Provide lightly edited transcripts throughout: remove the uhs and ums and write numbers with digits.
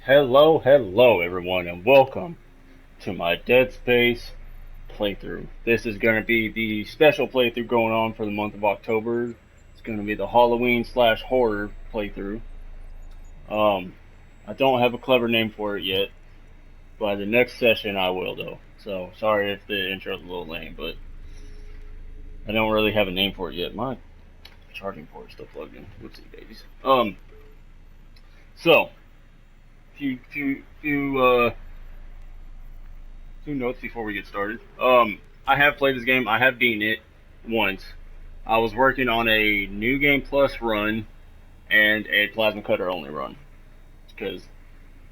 Hello everyone, and welcome to my Dead Space playthrough. This is going to be the special playthrough going on for the month of October. It's going to be the Halloween slash horror playthrough. Um, I don't have a clever name for it yet. By the next session, I will though. So sorry if the intro is a little lame, but I don't really have a name for it yet. My charging port is still plugged in. Whoopsie babies. So few few notes before we get started. I have played this game. I have beaten it once. I was working on a new game plus run and a plasma cutter only run because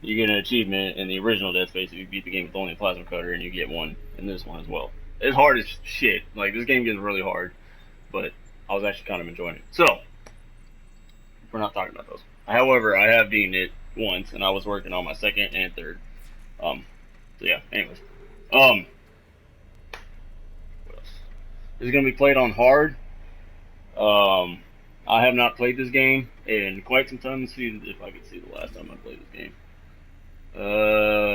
you get an achievement in the original Dead Space if you beat the game with only a plasma cutter, and you get one in this one as well. It's hard as shit. Like this game gets really hard, but I was actually kind of enjoying it. So we're not talking about those. However, I have beaten it once, and I was working on my second and third. So yeah. Anyways, um, what else? This is gonna be played on hard. Um, I have not played this game in quite some time. Let's see if I can see the last time I played this game.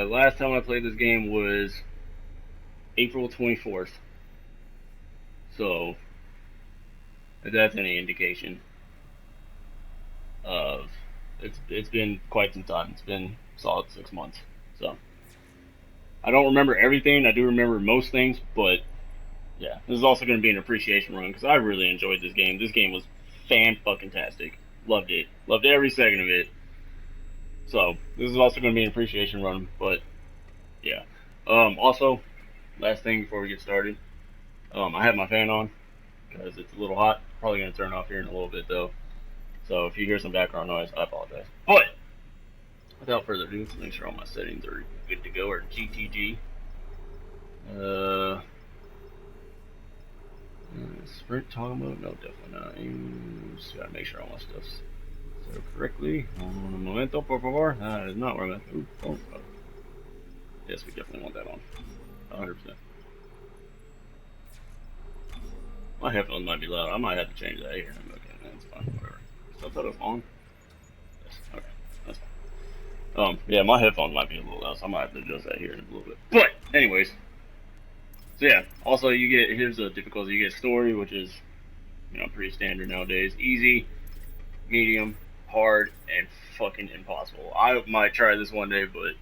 Last time I played this game was April 24th. So, if that's any indication of it's been quite some time. It's been solid 6 months. So, I don't remember everything. I do remember most things, but yeah, this is also going to be an appreciation run because I really enjoyed this game. This game was fan fucking tastic. Loved it. Loved every second of it. So this is also going to be an appreciation run, but yeah. Also, last thing before we get started, I have my fan on because it's a little hot. Probably going to turn off here in a little bit though. So if you hear some background noise, I apologize. But without further ado, let's make sure all my settings are good to go or GTG. Uh, Sprint toggle mode? No, definitely not. Just gotta make sure all my stuff's set up correctly. Un momento, por favor. That is not where I'm at. Ooh, oh. Yes, we definitely want that on. 100%. My headphones might be loud. I might have to change that here. Okay, that's fine. Whatever. So I thought it was on. Yes. Okay, that's fine. Yeah, my headphones might be a little loud, so I might have to adjust that here in a little bit. But, anyways. So yeah, also you get, here's the difficulty. You get story, which is, pretty standard nowadays. Easy, medium, hard, and fucking impossible. I might try this one day, but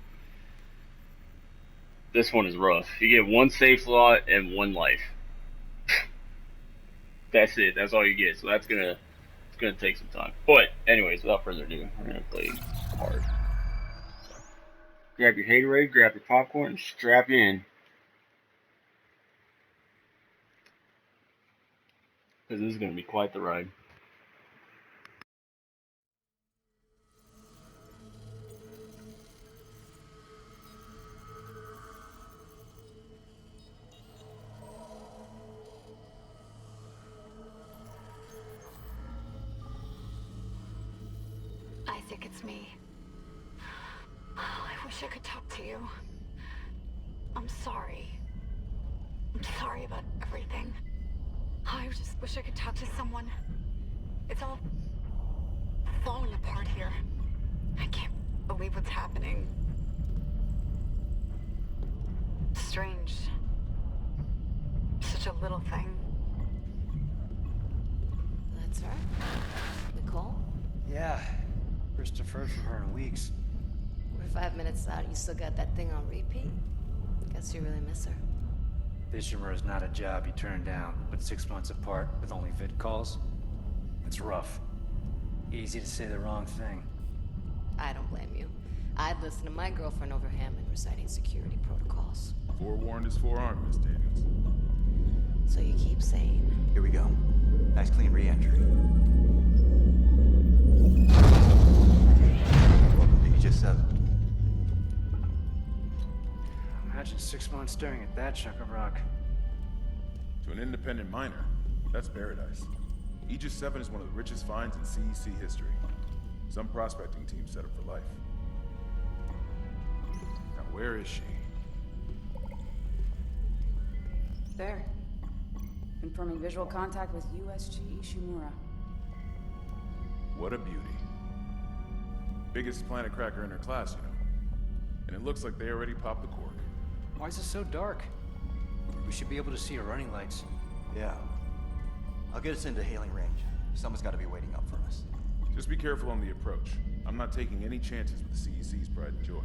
this one is rough. You get one save slot and one life. That's it. That's all you get. So it's gonna take some time. But anyways, without further ado, we're gonna play hard. So, grab your haterade, grab your popcorn, and strap in, because this is gonna be quite the ride. Isaac, it's me. Oh, I wish I could talk to you. I'm sorry. I'm sorry about everything. Oh, I just wish I could talk to someone. It's all falling apart here. I can't believe what's happening. Strange. Such a little thing. That's her? Nicole? Yeah. First deferred from her in weeks. We're 5 minutes out. You still got that thing on repeat? Guess you really miss her. Ishimura is not a job you turn down, but 6 months apart with only vid calls? It's rough. Easy to say the wrong thing. I don't blame you. I'd listen to my girlfriend over Hammond reciting security protocols. Forewarned is forearmed, Miss Davis. So you keep saying... Here we go. Nice clean re-entry. Welcome to Aegis 7. Imagine 6 months staring at that chunk of rock. To an independent miner, that's paradise. Aegis 7 is one of the richest finds in CEC history. Some prospecting teams set up for life. Now where is she? There. Confirming visual contact with USG Ishimura. What a beauty. Biggest planet cracker in her class, you know. And it looks like they already popped the cork. Why is it so dark? We should be able to see our running lights. Yeah. I'll get us into hailing range. Someone's got to be waiting up for us. Just be careful on the approach. I'm not taking any chances with the CEC's pride and joy.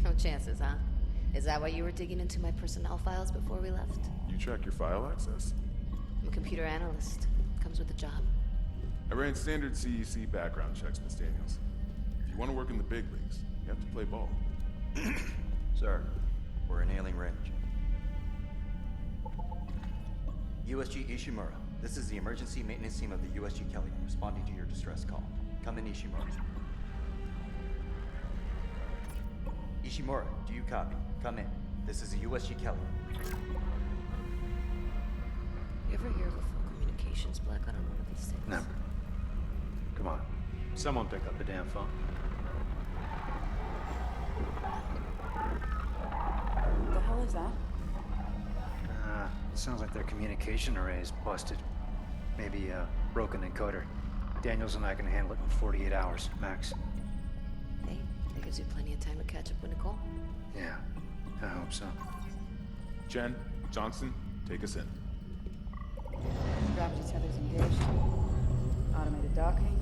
No chances, huh? Is that why you were digging into my personnel files before we left? You track your file access? I'm a computer analyst. Comes with the job. I ran standard CEC background checks, Miss Daniels. If you want to work in the big leagues, you have to play ball. Sir, we're in hailing range. USG Ishimura, this is the emergency maintenance team of the USG Kelly, responding to your distress call. Come in, Ishimura. Ishimura, do you copy? Come in. This is the USG Kelly. You ever hear of a full communications blackout on one of these things? Never. Come on. Someone pick up the damn phone. What the hell is that? Sounds like their communication array is busted. Maybe a broken encoder. Daniels and I can handle it in 48 hours, max. Hey, that gives you plenty of time to catch up with Nicole. Yeah, I hope so. Jen, Johnson, take us in. Gravity tethers engaged. Automated docking.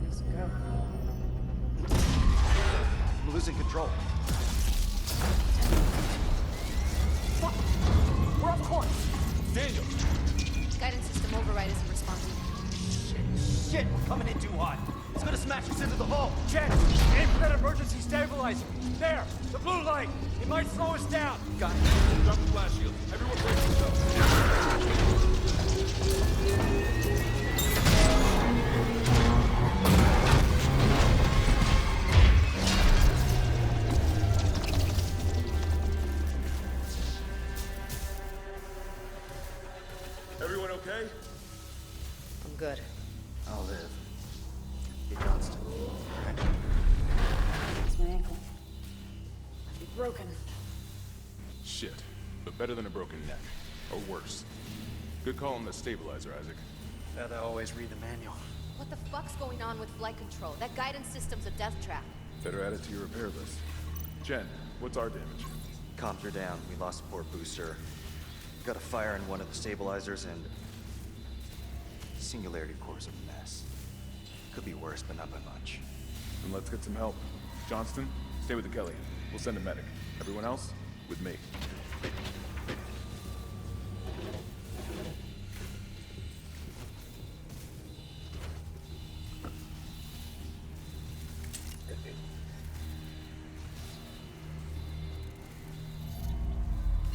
Let's go. I'm losing control. Fuck! We're off course! Daniel! Guidance system override isn't responding. Shit, we're coming in too hot. It's gonna smash us into the hull. Jen, aim for that emergency stabilizer. There, the blue light. It might slow us down. Got it. Drop the flash shield. Everyone brace yourself. Everyone okay? I'm good. I'll live. Get Johnston. It's my ankle. Might be broken. Shit. But better than a broken neck. Or worse. Good call on the stabilizer, Isaac. Gotta always read the manual. What the fuck's going on with flight control? That guidance system's a death trap. Better add it to your repair list. Jen, what's our damage? Comms are down. We lost the port booster. Got a fire in one of the stabilizers and... Singularity core's a mess. Could be worse, but not by much. Then let's get some help. Johnston, stay with the Kelly. We'll send a medic. Everyone else, with me.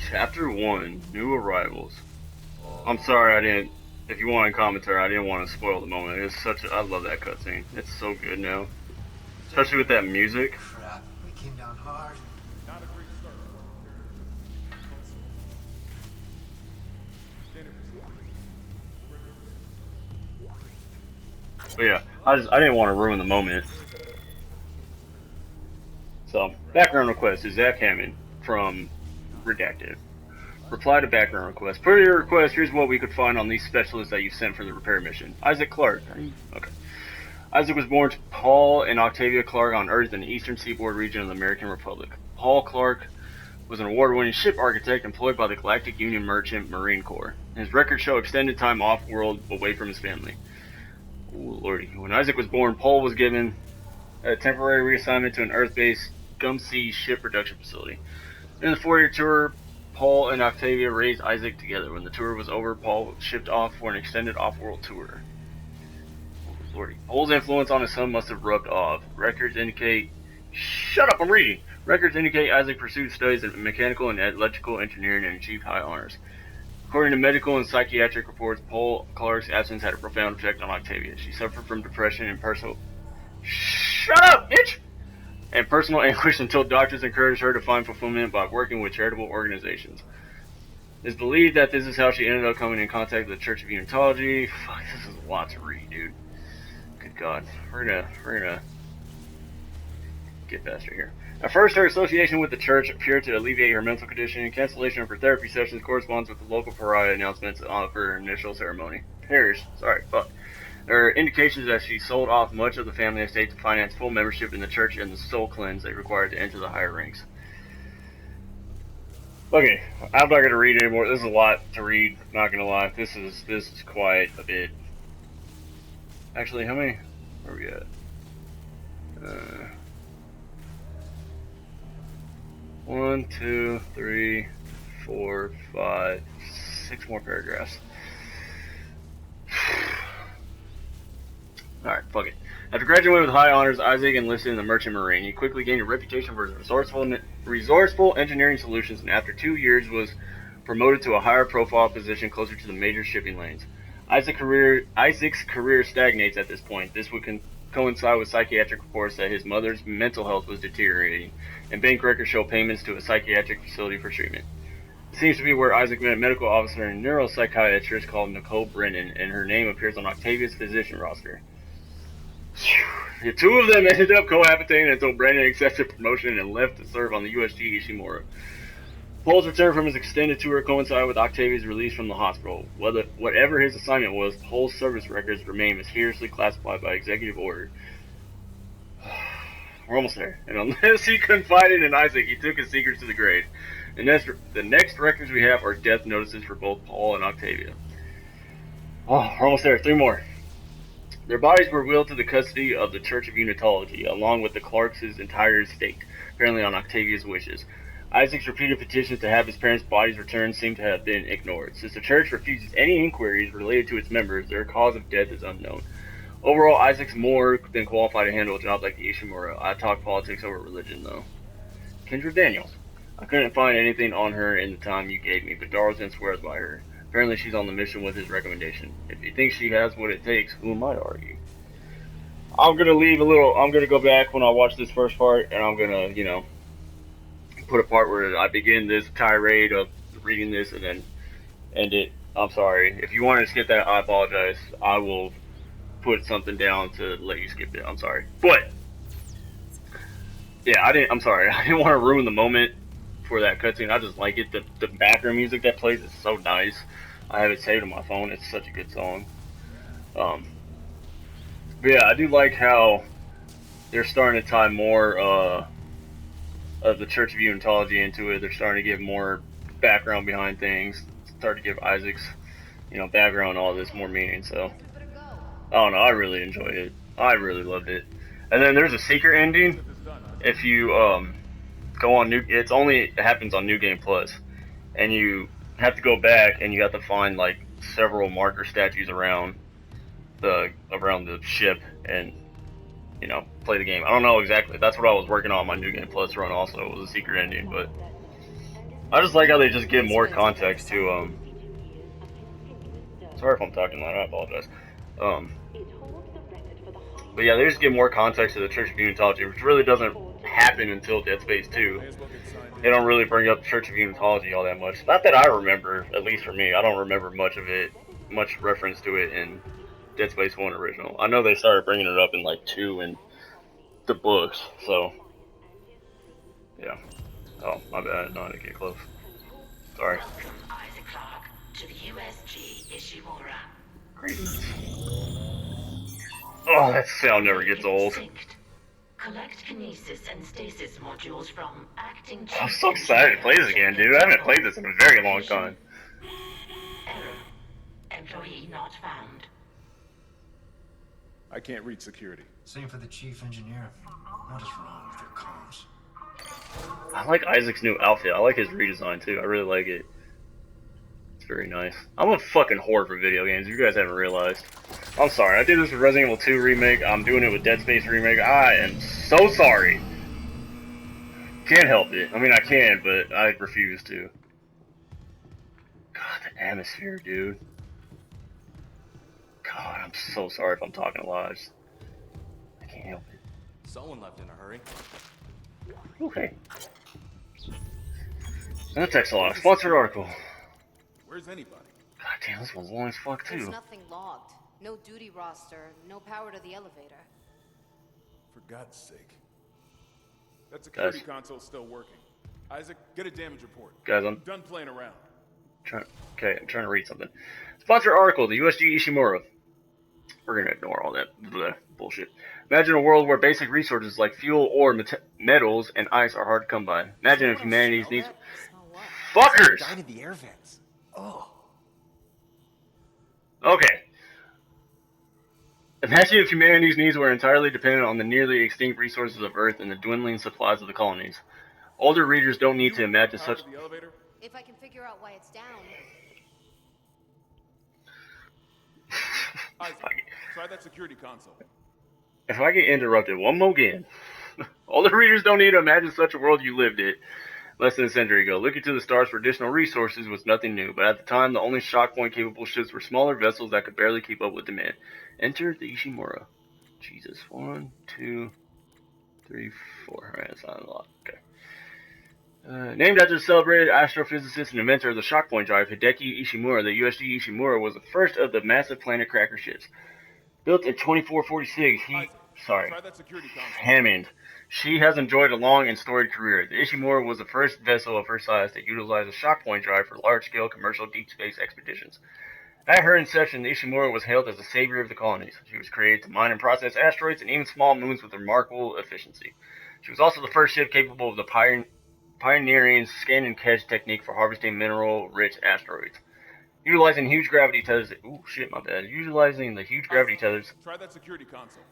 Chapter 1, New Arrivals. I'm sorry I didn't, if you wanted commentary, I didn't want to spoil the moment. It's such a, I love that cutscene. It's so good now. Especially with that music. Crap, we came down hard. Not a great start. But yeah, I didn't want to ruin the moment. So, background request is Zach Hammond from Redacted. Reply to background request. Per your request, here's what we could find on these specialists that you sent for the repair mission. Isaac Clarke. Okay. Isaac was born to Paul and Octavia Clarke on Earth in the eastern seaboard region of the American Republic. Paul Clarke was an award-winning ship architect employed by the Galactic Union Merchant Marine Corps. His records show extended time off-world away from his family. Ooh, lordy. When Isaac was born, Paul was given a temporary reassignment to an Earth-based Gumsea ship production facility. In the 4-year tour, Paul and Octavia raised Isaac together. When the tour was over, Paul was shipped off for an extended off-world tour. Oh, lordy. Paul's influence on his son must have rubbed off. Records indicate... Shut up, I'm reading! Records indicate Isaac pursued studies in mechanical and electrical engineering and achieved high honors. According to medical and psychiatric reports, Paul Clarke's absence had a profound effect on Octavia. She suffered from depression and personal... Shut up, bitch! And personal anguish until doctors encouraged her to find fulfillment by working with charitable organizations. It's believed that this is how she ended up coming in contact with the Church of Unitology. Fuck, this is a lot to read, dude. Good God. We're gonna get faster here. At first, her association with the church appeared to alleviate her mental condition. Cancellation of her therapy sessions corresponds with the local pariah announcements of her initial ceremony. Parish, sorry, fuck. There are indications that she sold off much of the family estate to finance full membership in the church and the soul cleanse they required to enter the higher ranks. Okay, I'm not gonna read anymore. This is a lot to read. Not gonna lie, this is quite a bit. Actually, how many? Where are we at? 1, 2, 3, 4, 5, 6 more paragraphs. Alright, fuck it. After graduating with high honors, Isaac enlisted in the Merchant Marine. He quickly gained a reputation for his resourceful engineering solutions, and after 2 years was promoted to a higher profile position closer to the major shipping lanes. Isaac's career stagnates at this point. This would coincide with psychiatric reports that his mother's mental health was deteriorating, and bank records show payments to a psychiatric facility for treatment. It seems to be where Isaac met a medical officer and neuropsychiatrist called Nicole Brennan, and her name appears on Octavia's physician roster. The two of them ended up cohabitating until Brennan accepted promotion and left to serve on the USG Ishimura. Paul's return from his extended tour coincided with Octavia's release from the hospital. Whatever his assignment was, Paul's service records remain mysteriously classified by executive order. We're almost there. And unless he confided in Isaac, he took his secrets to the grave. The next records we have are death notices for both Paul and Octavia. Oh, we're almost there. 3 more. Their bodies were willed to the custody of the Church of Unitology, along with the Clarks' entire estate, apparently on Octavia's wishes. Isaac's repeated petitions to have his parents' bodies returned seem to have been ignored. Since the church refuses any inquiries related to its members, their cause of death is unknown. Overall, Isaac's more than qualified to handle a job like the Ishimura. I talk politics over religion, though. Kendra Daniels. I couldn't find anything on her in the time you gave me, but Darlington swears by her. Apparently she's on the mission with his recommendation. If he thinks she has what it takes, who am I to argue? I'm gonna go back when I watch this first part, and I'm gonna, put a part where I begin this tirade of reading this and then end it. I'm sorry. If you want to skip that, I apologize. I will put something down to let you skip it. I'm sorry. But, yeah, I'm sorry. I didn't want to ruin the moment for that cutscene. I just like it. The background music that plays is so nice. I have it saved on my phone. It's such a good song. But yeah, I do like how they're starting to tie more of the Church of Unitology into it. They're starting to give more background behind things. Start to give Isaac's, background and all this more meaning. So, I don't know. I really enjoyed it. I really loved it. And then there's a secret ending. If you go on it happens on New Game Plus, and you have to go back and you have to find like several marker statues around the ship and play the game. I don't know exactly. That's what I was working on my New Game Plus run. Also, it was a secret ending, but I just like how they just give more context to Sorry if I'm talking loud. I apologize. But yeah, they just give more context to the Church of Unitology, which really doesn't happen until Dead Space 2. They don't really bring up the Church of Unitology all that much. Not that I remember, at least for me. I don't remember much reference to it in Dead Space 1 original. I know they started bringing it up in like 2 and the books, so yeah. Oh, my bad. No, I didn't get close. Sorry. Welcome, Isaac Clarke, to the USG Ishimura. Greetings. Oh, that sound never gets old. Collect kinesis and stasis modules from acting. I'm so excited to play this again, dude. I haven't played this in a very long time. Error. Employee not found. I can't reach security. Same for the chief engineer. What is wrong with your comms? I like Isaac's new outfit. I like his redesign too. I really like it. It's very nice. I'm a fucking whore for video games. You guys haven't realized. I'm sorry. I did this with Resident Evil 2 Remake. I'm doing it with Dead Space Remake. I am so sorry. Can't help it. I mean, I can, but I refuse to. God, the atmosphere, dude. God, I'm so sorry if I'm talking a lot. I can't help it. Someone left in a hurry. Okay. And the text log. Sponsored article. Where's anybody? God damn, this one's long as fuck too. There's nothing logged. No duty roster, no power to the elevator. For God's sake. That security console's still working. Isaac, get a damage report. Guys, I'm done playing around. I'm trying to read something. Sponsored article, the USG Ishimura. We're gonna ignore all that bullshit. Imagine a world where basic resources like fuel, ore, metals, and ice are hard to come by. Imagine if humanity's needs... Fuckers! Died in the air vents. Oh. Okay. Imagine if humanity's needs were entirely dependent on the nearly extinct resources of Earth and the dwindling supplies of the colonies. Older readers don't need to imagine such... The elevator? If I can figure out why it's down. Try that security console. If I get interrupted one more again, older readers don't need to imagine such a world you lived in less than a century ago. Looking to the stars for additional resources was nothing new, but at the time, the only shock point capable ships were smaller vessels that could barely keep up with demand. Enter the Ishimura. Jesus. 1, 2, 3, 4. Alright, that's not a lot. Okay. Named after the celebrated astrophysicist and inventor of the shock point drive, Hideki Ishimura, the USG Ishimura was the first of the massive planet cracker ships. Built in 2446, Hammond. She has enjoyed a long and storied career. The Ishimura was the first vessel of her size to utilize a shock point drive for large-scale commercial deep space expeditions. At her inception, the Ishimura was hailed as the savior of the colonies. She was created to mine and process asteroids and even small moons with remarkable efficiency. She was also the first ship capable of the pioneering scan and catch technique for harvesting mineral-rich asteroids. Utilizing huge gravity tethers... Ooh, shit, my bad. Utilizing the huge gravity tethers... Try that security console.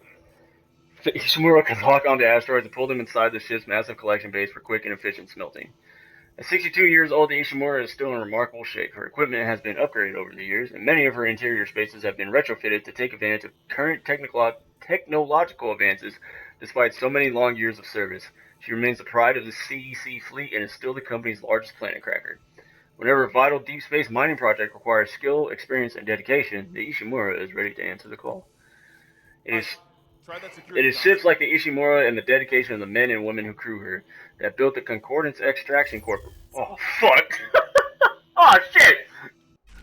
The Ishimura could lock onto asteroids and pull them inside the ship's massive collection base for quick and efficient smelting. At 62 years old, the Ishimura is still in remarkable shape. Her equipment has been upgraded over the years, and many of her interior spaces have been retrofitted to take advantage of current technological advances despite so many long years of service. She remains the pride of the CEC fleet and is still the company's largest planet cracker. Whenever a vital deep space mining project requires skill, experience, and dedication, the Ishimura is ready to answer the call. It is ships like the Ishimura and the dedication of the men and women who crew her that built the Concordance Extraction Corporation. Oh, fuck. Oh, shit.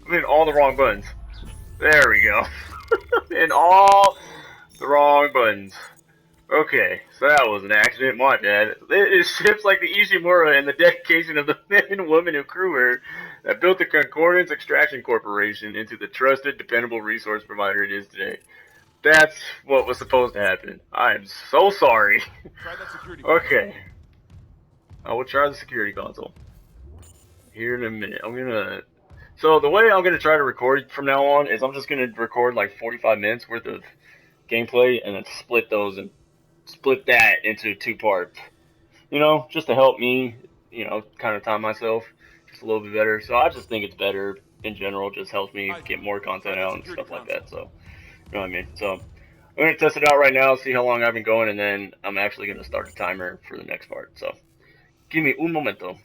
I'm in all the wrong buttons. There we go. In all the wrong buttons. Okay, so that was an accident, my bad. It is ships like the Ishimura and the dedication of the men and women who crew her that built the Concordance Extraction Corporation into the trusted, dependable resource provider it is today. That's what was supposed to happen. I am so sorry. Okay. I will try the security console. Here in a minute. So the way I'm gonna try to record from now on is I'm just gonna record like 45 minutes worth of gameplay and then split that into 2 parts. You know, just to help me, kind of time myself just a little bit better. So I just think it's better in general, just helps me get more content out and stuff like that. So, you know what I mean? So, I'm going to test it out right now, see how long I've been going, and then I'm actually going to start a timer for the next part. So, give me un momento.